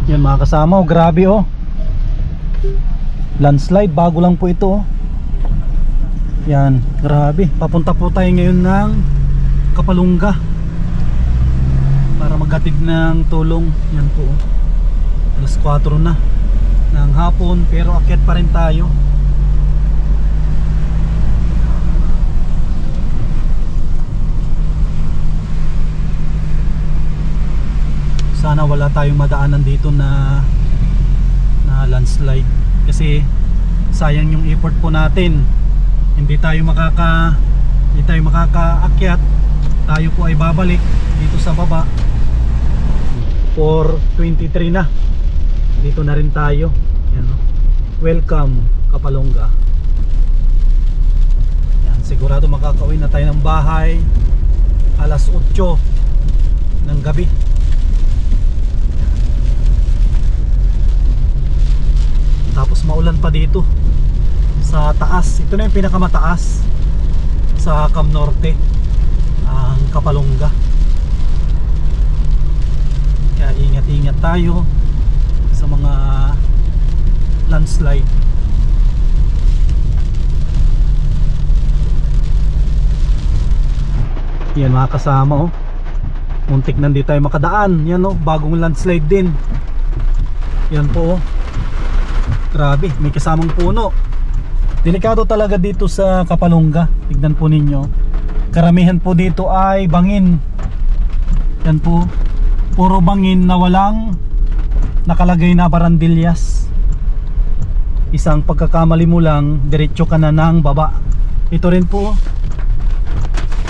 Yan mga kasama, oh, grabe oh. Landslide, bago lang po ito oh. Yan, grabe. Papunta po tayo ngayon ng Kapalungga para maghatid ng tulong. Yan po oh. Alas 4 na ng hapon pero akyat pa rin tayo. Sana wala tayong madaanan dito na landslide kasi sayang yung effort po natin. Hindi tayo makakaakyat. Tayo po ay babalik dito sa baba. 4:23 na. Dito na rin tayo. Yan, no? Welcome Kapalungga. Yan, sigurado makakauwi na tayo ng bahay alas 8 ng gabi. Tapos maulan pa dito sa taas. Ito na yung pinakamataas sa Cam Norte, ang Kapalungga. Kaya ingat-ingat tayo sa mga landslide. Yan mga kasama oh. Muntik na hindi tayo makadaan. Yan oh, bagong landslide din. Yan po oh. Grabe, may kasamang puno. Delikado talaga dito sa Kapalungga. Tignan po ninyo. Karamihan po dito ay bangin. Yan po. Puro bangin na walang nakalagay na barandilyas. Isang pagkakamali mo lang, diretso ka na ng baba. Ito rin po.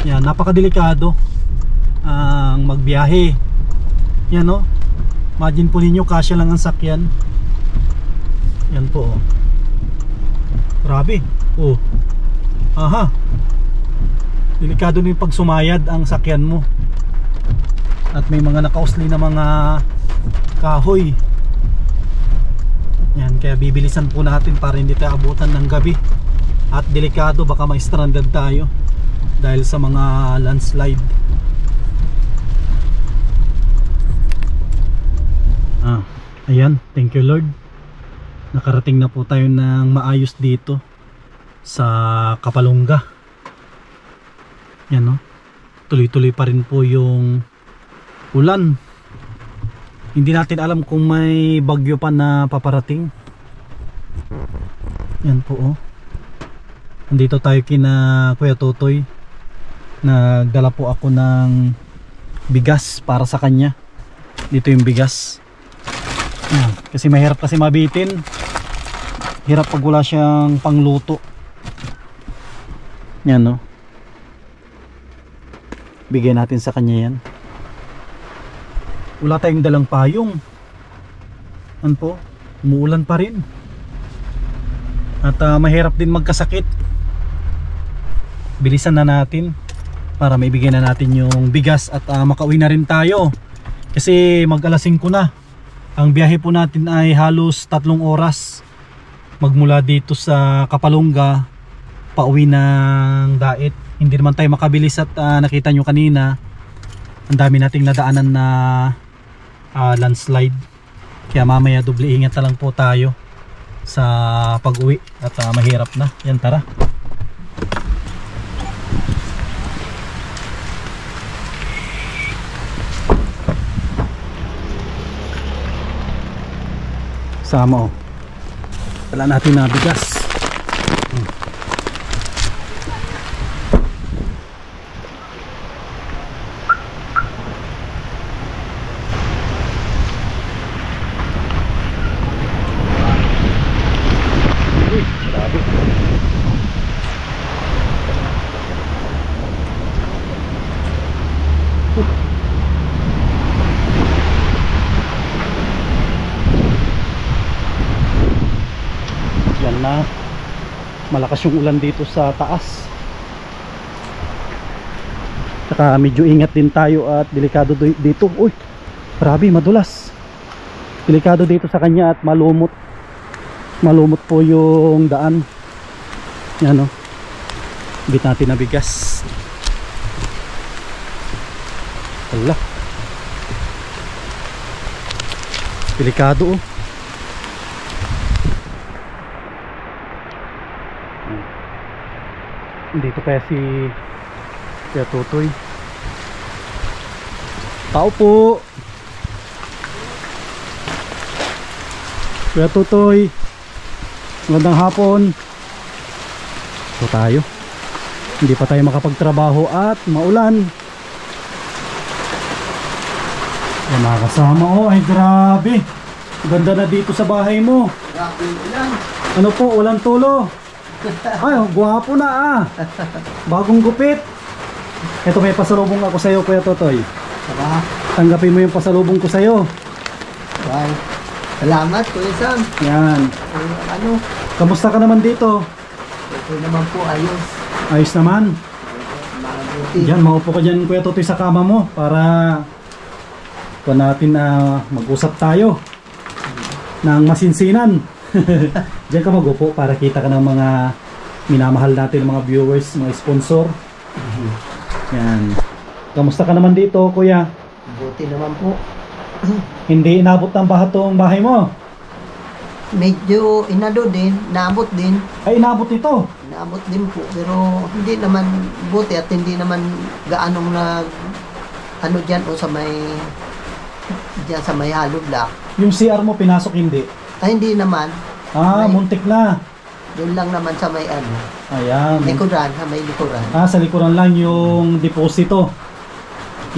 Yan, napakadelikado ang magbiyahe. Yan o. Imagine po ninyo, kasya lang ang sakyan. Yan po oh. Grabe oh. Aha. Delikado na yung pag sumayad ang sakyan mo. At may mga nakausli na mga kahoy. Yan, kaya bibilisan po natin para hindi tayo abutan ng gabi. At delikado, baka may stranded tayo dahil sa mga landslide. Ayan, thank you Lord. Nakarating na po tayo ng maayos dito sa Kapalungga. Yan no. Tuloy-tuloy pa rin po yung ulan. Hindi natin alam kung may bagyo pa na paparating. Yan po oh. Nandito tayo kina Kuya Totoy. Nagdala po ako ng bigas para sa kanya. Dito yung bigas. Yan. Kasi mahirap kasi mabitin. Hirap pag wala siyang pangluto. Yan no. Bigyan natin sa kanya yan. Wala tayong dalang payong. Ano po? Umuulan pa rin. At mahirap din magkasakit. Bilisan na natin para maibigay na natin yung bigas at makauwi na rin tayo. Kasi mag alas 5 na. Ang biyahe po natin ay halos 3 oras. Magmula dito sa Kapalungga pauwi ng Dait. Hindi naman tayo makabilis at nakita nyo kanina ang dami nating nadaanan na landslide. Kaya mamaya doble ingat na lang po tayo sa pag-uwi at mahirap na. Yan, tara. Sama oh. Dala natin na bigas. Uy, grabe. Yan na, malakas yung ulan dito sa taas. Saka medyo ingat din tayo at delikado dito. Uy, grabe, madulas. Delikado dito sa kanya at malumot. Malumot po yung daan. Yan o. Bit natin na bigas. Wala. Delikado oh. Dito kaya si Kuya Tutoy. Tao po. Kuya Tutoy, magandang hapon. Ito tayo. Hindi pa tayo makapagtrabaho at maulan. Ay, mga kasama oh, ay grabe. Ganda na dito sa bahay mo. Grabe ulan. Ano po, walang tulo. Ay, guwapo na ah. Bagong gupit. Ito, may pasalubong ako sa'yo, Kuya Tutoy. Saka, Tanggapin mo yung pasalubong ko sa'yo. bye. Salamat, Kuya Sam. Yan. Ano, Kamusta ka naman dito? ito naman po, ayos. Ayos naman. Mabuti. Diyan, maupo ka dyan, Kuya Tutoy, sa kama mo para kung natin mag-usap tayo ng masinsinan. Diyan ka magupo para kita ka ng mga minamahal natin, mga viewers, mga sponsor. Yan. Kamusta ka naman dito, Kuya? Mabuti naman po. Hindi inabot ng baha tong bahay mo? Medyo inado din, naabot din. Ay, inabot ito. Naabot din po, pero hindi naman buti at hindi naman gaanong nag ano dyan o sa may dyan sa may hollow block. Yung CR mo pinasok hindi? Ay hindi naman. Ah, May- muntik na. Doon lang naman sa may ano, Ayan. likuran, sa may likuran. Ah, sa likuran lang yung deposito.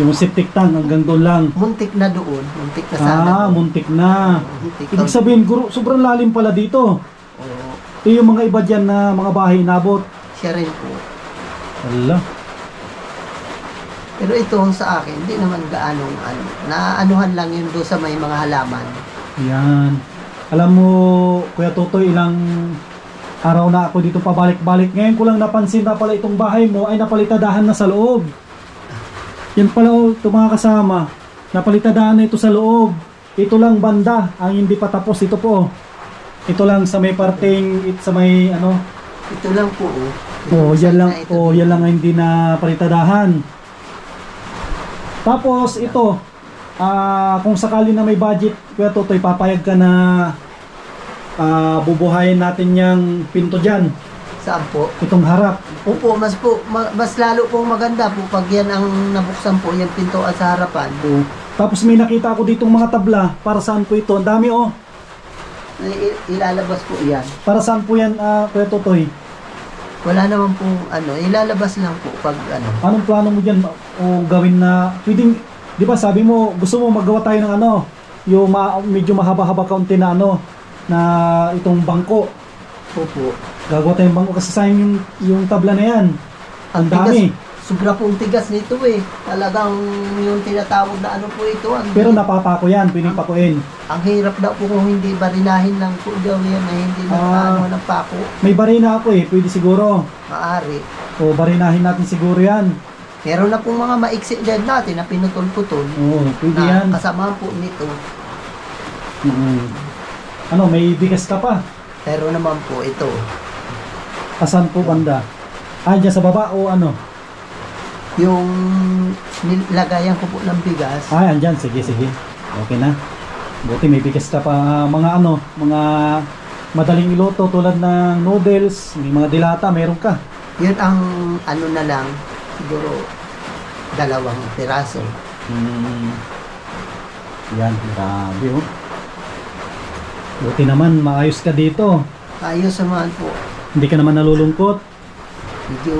Yung septic tank hanggang doon lang. Muntik na doon, muntik na sana. Ah, muntik na. Muntik Ibig sabihin, guru, sobrang lalim pala dito. Oo, Yung mga iba dyan na mga bahay inabot. siya rin po. Ala. Pero ito sa akin, hindi naman gaanong ano, naanuhan lang yun doon sa may mga halaman. Yan. Alam mo, Kuya Tutoy, ilang araw na ako dito pabalik-balik. Ngayon ko lang napansin na pala itong bahay mo ay napalitadahan na sa loob. Yan pala oh, ito mga kasama. Napalitadahan na ito sa loob. Ito lang banda ang hindi pa tapos. Ito po. Ito lang sa may parting, sa may ano. Ito lang po. Oh, Ito yan lang. na ito. Oh, yan lang ang hindi na palitadahan. Tapos ito, kung sakali na may budget, Kuya Tutoy, papayag ka na bubuhayin natin yung pinto dyan. Saan po? Itong harap. Opo, mas lalo pong maganda po pag yan ang nabuksan po, yung pintuan sa harapan. Tapos may nakita ako ditong mga tabla. Para saan po ito? Ang dami oh. Ilalabas po yan. Para saan po yan, Kuya Tutoy? Wala naman pong ano, ilalabas lang po pag ano. Anong plano mo dyan? O gawin na, pwedeng, di ba sabi mo, gusto mo magawa tayo ng ano, yung medyo mahaba-haba kaunti na ano, na itong bangko. Opo. Gagawa tayong bangko kasi sayang yung tabla na yan. Ang dami. Sobra pong tigas nito eh. Talagang yung tinatawag na ano po ito. Pero napapako yan, pwedeng pakuin. Ang hirap daw po kung hindi barinahin lang po daw yan na hindi na ano ng pako. May barina ako eh, pwede siguro. Maari. O barinahin natin siguro yan. Meron na pong mga maiksi dyan natin na pinutol-putol. Oo, pwede Na yan. kasama po nito. Ano, may bigas ka pa. Pero naman po ito. Asan po banda? Dyan sa baba o ano? Yung nilagayan ko po ng bigas. Andyan, sige, sige. Okay na. Buti may bigas ka pa. Mga ano, mga madaling iluto tulad ng noodles, may mga dilata, meron ka. Yun ang ano na lang. Siguro 2 piraso. Yan, grabe oh. Buti naman, maayos ka dito. Ayos naman po. Hindi ka naman nalulungkot. Medyo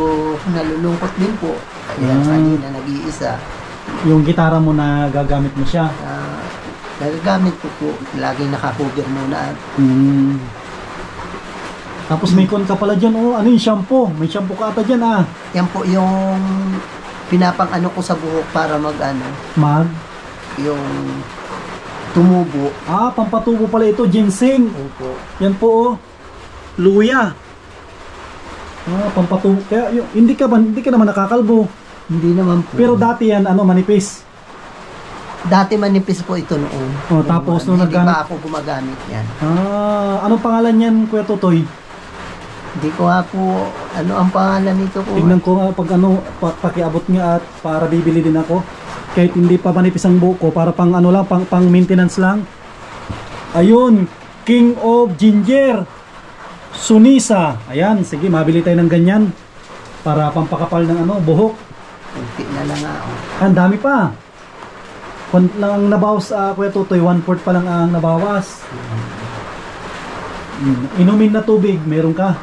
nalulungkot din po. Kaya kanina nag-iisa. Yung gitara mo na gagamit mo siya. Nagagamit ko po. Laging nakacover muna. Tapos may kon ka pala dyan. Oh, ano yung shampoo? May shampoo ka ata dyan ah. Yan po yung pinapang ano ko sa buhok para mag ano. Yung tumubo. Pampatubo pala ito. Ginseng. Opo. Yan po oh. Luya. Pampatubo. Kaya hindi ka naman nakakalbo. Hindi naman po. Pero dati yan ano, manipis. Dati manipis po ito noon. Tapos nung hindi naggamit. pa ako gumagamit yan. Anong pangalan yan, Kuya Tutoy? Hindi ko nga po, ano ang pangalan nito po? Tignan ko nga pag ano, pakiabot nga at para bibili din ako. Kahit hindi pa manipis ang buhok ko, para pang ano lang, pang maintenance lang. Ayun, King of Ginger. Sunisa. Ayan, sige, mabili tayo ng ganyan para pampakapal ng ano, buhok. Kunti na lang ako. Ang dami pa. Kung lang ang nabawas, Kuya Tutoy, 1/4 pa lang ang nabawas. Inumin na tubig, meron ka?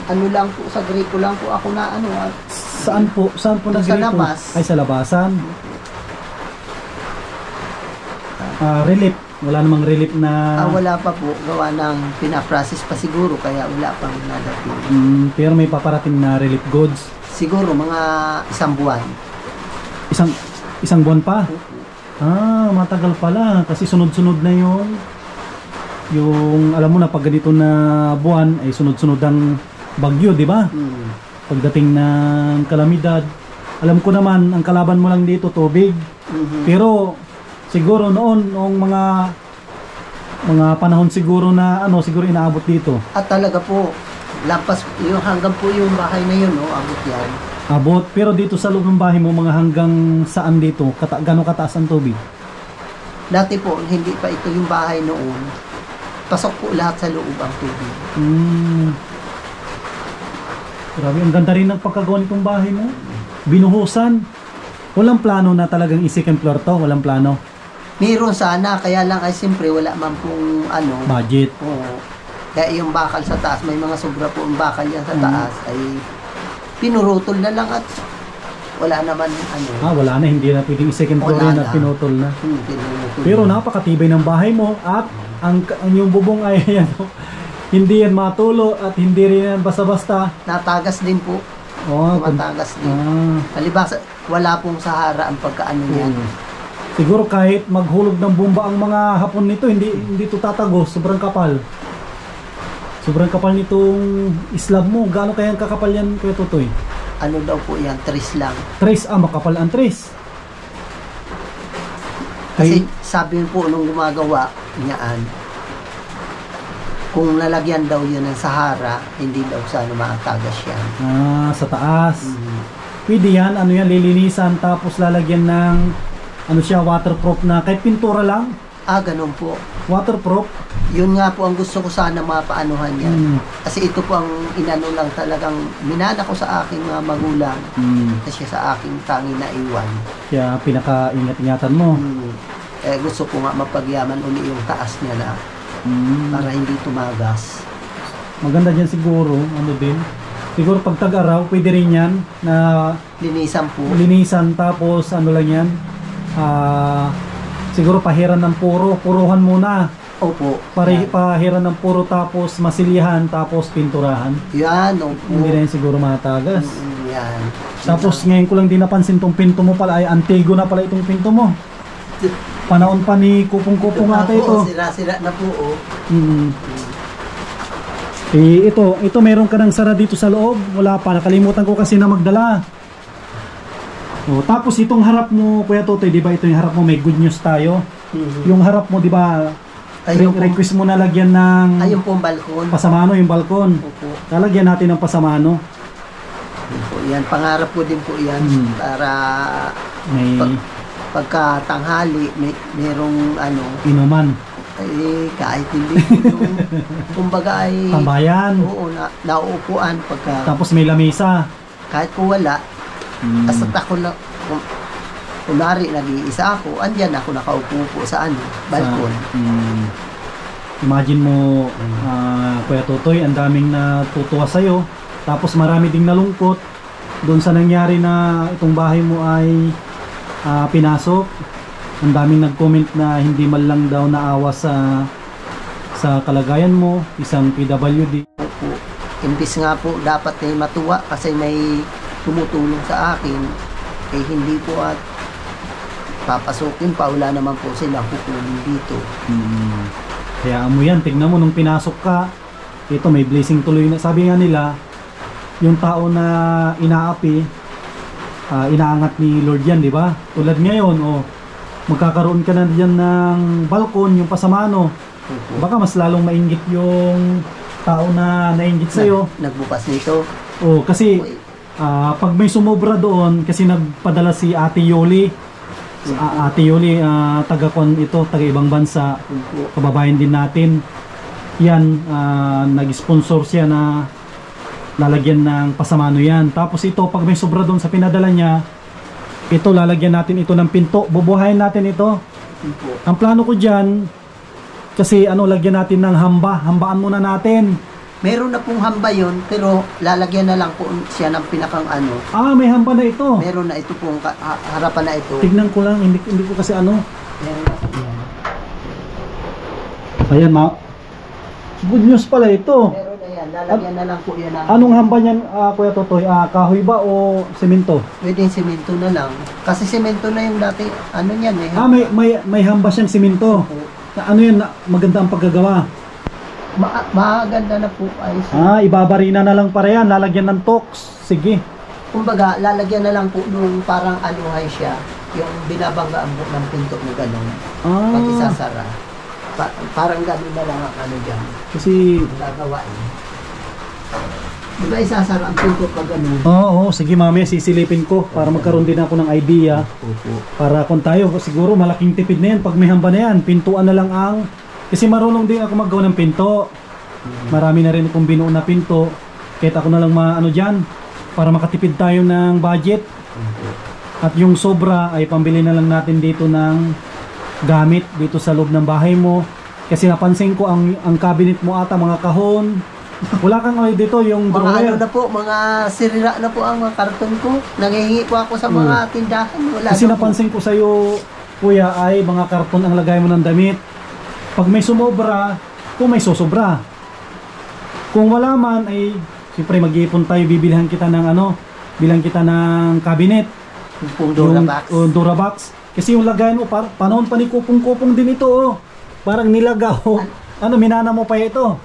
Ano lang po, sa gripo lang po ako na ano. Saan po Sa nag-gripo? labas. Ay, sa labasan. Relief. Wala namang relief na... Wala pa po. Gawa ng pinaprocess pa siguro, kaya wala pang nadating. Pero may paparating na relief goods. Siguro mga 1 buwan. Isang buwan pa? Matagal pala. Kasi sunod-sunod na yung alam mo na pag ganito na buwan ay sunod-sunod ang bagyo, di ba? Pagdating ng kalamidad, alam ko naman ang kalaban mo lang dito tubig. Pero siguro noong mga panahon siguro na siguro inaabot dito. At talaga po, lampas yung hanggang po yung bahay na yun, abot yan. Abot, pero dito sa loob ng bahay mo mga hanggang saan dito? Gano'ng kataas ang tubig? Dati po, hindi pa ito yung bahay noon. Pasok po lahat sa loob ang tubig. Grabe, ang ganda rin ng pagkagawa nitong bahay mo. Binuhusan. Walang plano na talagang i-second floor to? Walang plano? Meron sana, kaya lang ay siyempre wala man pong budget. Oo. Kaya yung bakal sa taas, may mga sobra po ang bakal yan sa taas, ay pinurutol na lang at wala naman wala na, hindi na pwedeng i-second floor yan at pinutol na. Pinurutol. Pero napakatibay ng bahay mo at ang yung bubong ay hindi yan matulo at hindi rin yan basta-basta. Natagas din po. Tumatagas din. Palibasa, wala pong Sahara ang pagkaano niyan. Siguro kahit maghulog ng bomba ang mga hapon nito, hindi ito tatagos. Sobrang kapal. Sobrang kapal nitong slab mo. Gaano kaya kakapal yan, Kuya Tutoy? Ano daw po yan? Tris lang. Tris? Makapal ang tris. Kasi sabi po nung gumagawa niyaan, kung nalagyan daw yun ng Sahara, hindi daw sana maatagas yan. Sa taas. Pwede yan, lilinisan tapos lalagyan ng waterproof na kahit pintura lang. Ganun po. Waterproof. Yun nga po ang gusto ko sana mapaanuhan yan. Kasi ito po ang inano lang talagang minana ko sa aking mga magulang. Kasi sa aking tangi na iwan. Kaya pinaka-ingat-ingatan mo. Gusto ko nga mapagyaman uli yung taas niya na para hindi tumagas. Maganda dyan siguro, siguro pag tag-araw, pwede rin yan na linisan po. Linisan tapos lang yan, siguro pahiran ng puruhan muna. Opo. Pahiran ng puro tapos masilihan tapos pinturahan. Yan, opo. Hindi rin siguro matagas. Yan. Tapos ngayon ko lang din napansin tong pinto mo pala ay antigo na pala itong pinto mo. Panahon pa ni Kupong-Kupong ata ito. Sira-sira na po, Ito meron ka ng sara dito sa loob. Wala pa, nakalimutan ko kasi na magdala. Tapos itong harap mo, Kuya Totoy, di ba ito yung harap mo, may good news tayo. Yung harap mo, di ba, request mo na lagyan ng ayun po ang balkon. Pasamano, yung balkon. Opo. Lalagyan natin ng pasamano. Yan, pangarap ko din po yan para pagkatanghali merong inuman. Kahit hindi yung kumbaga ay tambayan. Oo, nauupuan pagka tapos may lamesa. Kahit po wala, basta ako na kunwari nag-iisa ako, andyan ako nakaupo po sa balkon. Imagine mo, Kuya Totoy, ang daming natutuwa sa'yo. Tapos marami ding nalungkot doon sa nangyari na itong bahay mo ay pinasok. Ang daming nag-comment na hindi man lang daw naawa sa kalagayan mo, isang PWD. Opo. Imbis nga po dapat ay matuwa kasi may tumutulong sa akin, hindi po at papasukin pa, wala naman po silang kukunin dito. Kaya mo yan, tignan mo nung pinasok ka, ito may blessing tuloy na. Sabi nga nila, yung tao na inaapi, inaangat ni Lord yan, di ba? Tulad ngayon, magkakaroon ka na dyan ng balkon, yung pasamano. Baka mas lalong mainggit yung tao na nainggit sa'yo. Nagbukas nito. Kasi pag may sumobra doon, kasi nagpadala si Ate Yoli Ate Yuli, taga-kon ito, taga-ibang bansa, Opo. kababayan din natin. Yan, nag-sponsor siya na lalagyan ng pasamano yan. Tapos ito, pag may sobra doon sa pinadala niya, ito, lalagyan natin ito ng pinto. Bubuhayin natin ito. Opo. Ang plano ko dyan, kasi lagyan natin ng hamba. Hambaan muna natin. Meron na pong hamba yun, pero lalagyan na lang po siya ng pinakang ano. May hamba na ito. Meron na ito pong harapan na ito. Tignan ko lang, hindi ko kasi Meron na po yan. Ayan, good news pala ito. Meron na yan, lalagyan na lang po yan. Anong hamba niyan, Kuya Totoy? Kahoy ba o semento? Pwedeng semento na lang. Kasi semento na yung dati, ano yan eh. May hamba siyang semento. Opo. Ano yan, maganda ang paggagawa. Maganda na po ay. Ibabarina na lang para yan, lalagyan ng tox. Sige. Kumbaga, lalagyan na lang po nung parang anuhay siya. Yung binabanggaan po ng pinto na gano'n. Pag isasara. Parang gano'n na lang ang ano dyan. Kasi, Gagawain. Diba isasara ang pinto pag gano'n? oo, sige mamaya sisilipin ko para magkaroon din ako ng idea. Opo. Para kung tayo, siguro malaking tipid na yan. Pag may hamba na yan, pintuan na lang ang... Kasi marunong din ako maggawa ng pinto. Marami na rin akong binuo na pinto. Kahit ako na lang dyan para makatipid tayo ng budget. At yung sobra ay pambili na lang natin dito ng gamit dito sa loob ng bahay mo. Kasi napansin ko ang cabinet mo ata, mga kahon. Wala kang dito yung Mga drawer. ano na po, mga sirira na po ang mga karton ko. Nangihingi po ako sa mga tindahan. Wala Kasi na po. napansin ko sa'yo, kuya, ay mga karton ang lagay mo ng damit. Pag may sumobra, kung may susobra. Kung wala man, ay siyempre mag-iipon tayo, bibilihan kita ng bilang kita ng cabinet. Yung Durabox. Yung Durabox. Kasi yung lagayan mo, panahon pa ni kupong-kupong din ito, oh. Parang nilagaw. Minana mo pa ito.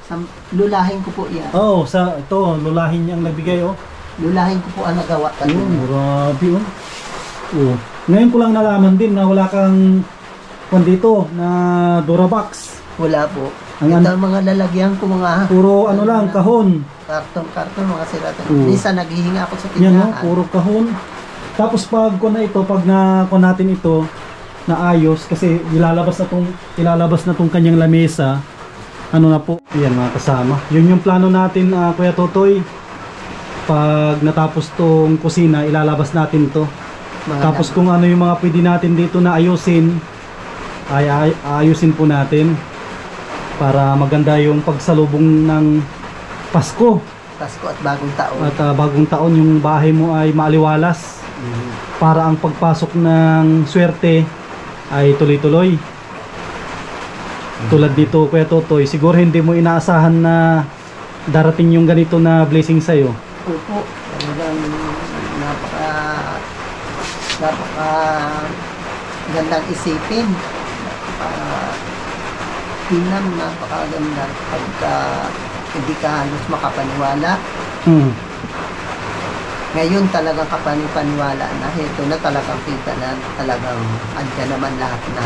Lulahin ko po yan. Ito, lulahin niyang nagbigay, oh. Lulahin ko po ang nagawa. Grabe, oh. Ngayon ko lang nalaman din na wala kang dito na Durabox. Wala po. Ang Ito ang mga lalagyan ko, mga Puro kahon. karton, mga sirata. Oo. Minsan naghihinga ako sa Yan, tindahan. puro kahon. Tapos pag natin ito na ayos, kasi ilalabas na tong kanyang lamesa. Na po. Ayan mga kasama. Yun yung plano natin, Kuya Totoy. Pag natapos tong kusina, ilalabas natin to. Tapos kung ano yung mga pwede natin dito na ayusin, ay ayusin po natin para maganda yung pagsalubong ng Pasko at bagong taon. at bagong taon, yung bahay mo ay maaliwalas para ang pagpasok ng swerte ay tuloy-tuloy. Tulad dito, Kuya Totoy, siguro hindi mo inaasahan na darating yung ganito na blessing sa'yo. Opo. Talagang napaka gandang isipin. Napakaganda pagka hindi ka halos makapaniwala. Ngayon talagang kapani-paniwala na. Ito na talagang kita na talagang andyan naman lahat na.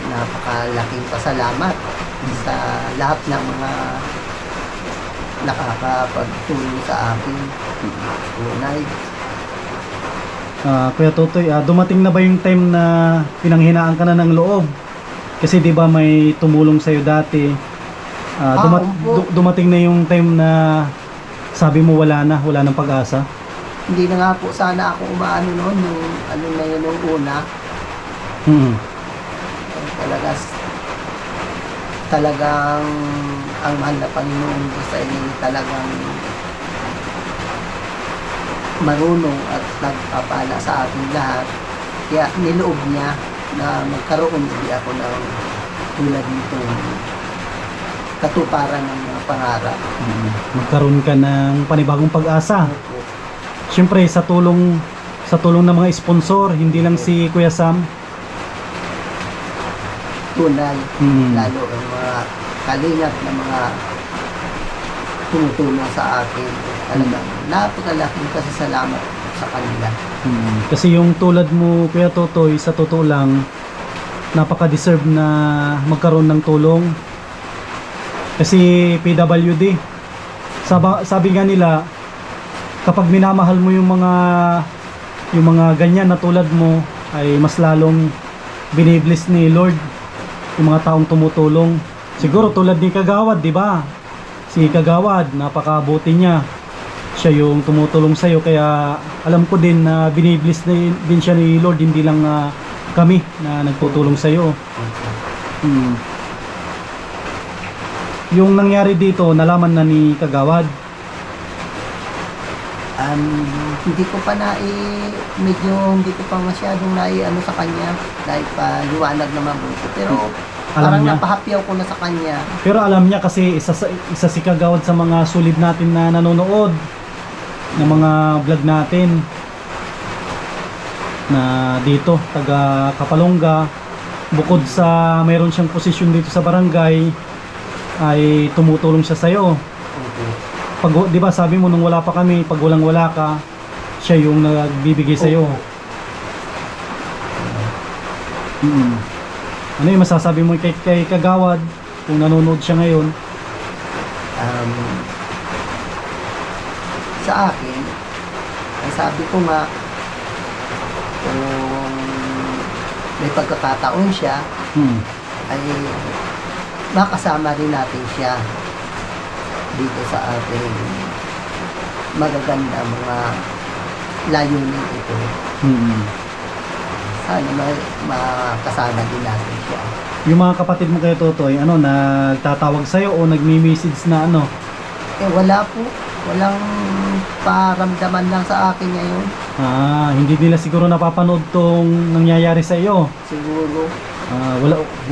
Napakalaking pasalamat sa lahat ng mga nakakapagtulong sa akin. Tunay. Kuya Totoy, dumating na ba yung time na pinanghinaan ka na ng loob? Kasi 'di ba may tumulong sa iyo dati? Dumating na yung time na sabi mo wala nang pag-asa? Hindi na nga po sana ako umaano noon, yung ano na yun nung una. Talagang ang mahal na Panginoon Diyos ay talagang marunong at nagpapala sa ating lahat. Kaya niloob niya na magkaroon ulit ako ng tulad nito katuparan ng mga pangarap. Magkaroon ka ng panibagong pag-asa. Siyempre sa tulong ng mga sponsor, hindi lang si Kuya Sam. Tunay, lalo ang mga kalingap na mga tumutulong sa akin. Talagang napakalaking pasasalamat sa kanila. Kasi yung tulad mo, Kuya Totoy, sa totoo lang, napaka-deserve na magkaroon ng tulong. Kasi PWD, sabi nga nila, kapag minamahal mo yung yung mga ganyan na tulad mo ay mas lalong binibless ni Lord yung mga taong tumutulong. Siguro tulad ni Kagawad, di ba? Si Kagawad, napakabuti niya. Siya yung tumutulong sa'yo, kaya alam ko din na binibless din siya ni Lord, hindi lang kami na nagtutulong sa'yo. Yung nangyari dito, nalaman na ni Kagawad? Hindi ko pa medyo hindi ko pa masyadong ano sa kanya dahil pa liwanag na mabuti, pero Alam parang niya. napahapyaw ko na sa kanya. Pero alam niya kasi isa si Kagawad sa mga sulid natin na nanonood ng mga vlog natin na dito, taga Kapalonga. Bukod sa mayroon siyang posisyon dito sa barangay, ay tumutulong siya sa'yo. Pag, di ba sabi mo nung wala pa kami, pag walang wala ka, siya yung nagbibigay sa'yo. Ano yung masasabi mo kay Kagawad kung nanonood siya ngayon? Sa akin, ang sabi ko nga, kung may pagkakataon siya, ay makasama rin natin siya dito sa ating magaganda mga layunin ito. Sana makasama din natin siya. Yung mga kapatid mo kayo, Totoy, ano, nagtatawag sa'yo o nagmi-message na ano? Wala po. Walang paramdaman lang sa akin ngayon. Hindi nila siguro napapanood tong nangyayari sa iyo. Siguro.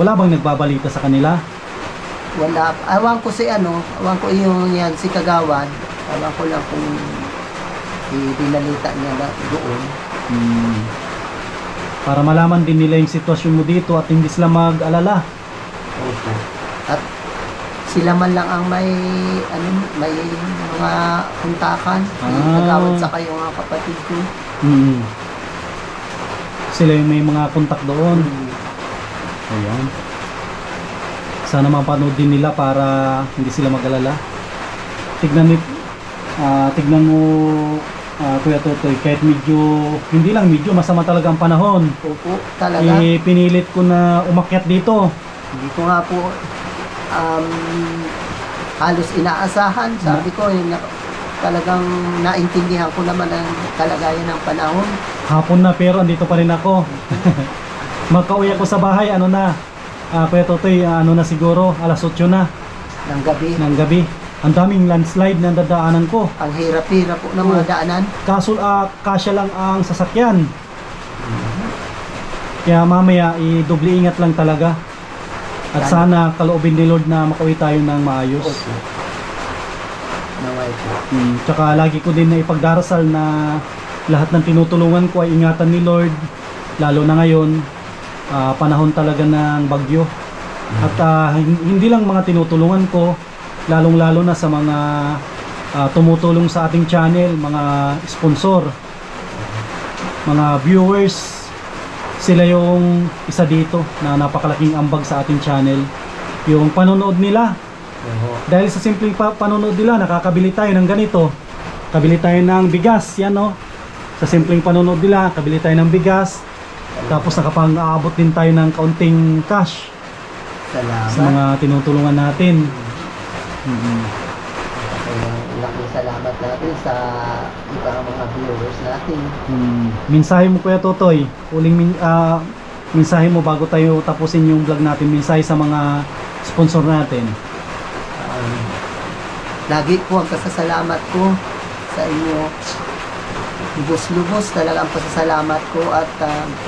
Wala bang nagbabalita sa kanila? Wala. Awan ko yung yan, si Kagawad. Awan ko lang kung binalita niya na doon. Para malaman din nila yung sitwasyon mo dito at hindi sila mag-alala. Opo. At sila man lang ang may mga kuntakan. Kagawad sa kayo mga kapatid ko. Sila yung may mga kontak doon. Ayan. Sana mapanood din nila para hindi sila mag-alala. Tignan mo, Kuya Totoy, kahit hindi lang medyo, masama talaga ang panahon. Opo, talaga. Pinilit ko na umakyat dito. Hindi ko nga po halos inaasahan. Sabi ko, talagang naintindihan ko naman ang kalagayan ng panahon. Hapon na pero andito pa rin ako. Makauwi ako sa bahay, Kuya Totoy, na siguro, alas 8 na ng gabi. Ang daming landslide na dadaanan ko. Ang hirap-hirap po ng mga daanan. Kaso kasya lang ang sasakyan. Kaya mamaya, i-doble ingat lang talaga. At sana kaloobin ni Lord na makauwi tayo ng maayos. Okay. Naway po. Tsaka lagi ko din na ipagdarasal na lahat ng tinutulungan ko ay ingatan ni Lord. Lalo na ngayon, panahon talaga ng bagyo. At hindi lang mga tinutulungan ko, lalong-lalo na sa mga tumutulong sa ating channel, mga sponsor, mga viewers. Sila yung isa dito na napakalaking ambag sa ating channel. Yung panonood nila. Dahil sa simpleng panonood nila, nakakabili tayo ng ganito. Kabili tayo ng bigas, yan no. Sa simpleng panonood nila, kabili tayo ng bigas. Tapos nakapang-aabot din tayo ng kaunting cash. Salamat. Sa mga tinutulungan natin. Laking salamat natin sa ibang mga viewers natin. Mensahe mo, Kuya Totoy, mensahe mo bago tayo tapusin yung vlog natin, mensahe sa mga sponsor natin. Lagi po ang pasasalamat ko sa inyo. Lubos-lubos talaga ang pasasalamat ko, at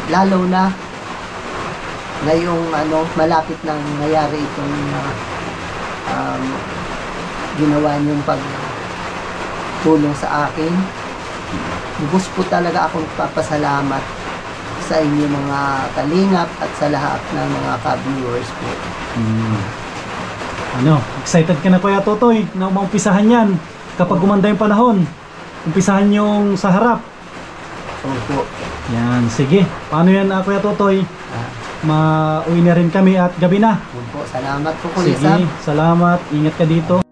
lalo na ngayong malapit nang nangyari itong ginawa niyong pagtulong sa akin. Lubos po talaga akong papasalamat sa inyo mga kalingap at sa lahat ng mga ka-viewers po. Excited ka na, Kuya Totoy, na maumpisahan yan kapag gumanda yung panahon. Umpisahan yung sa harap. Opo. Yan, sige. Paano yan, Kuya Totoy? Mauwi na rin kami at gabi na. Opo, salamat po, Kuya Sige, Sam. salamat. Ingat ka dito.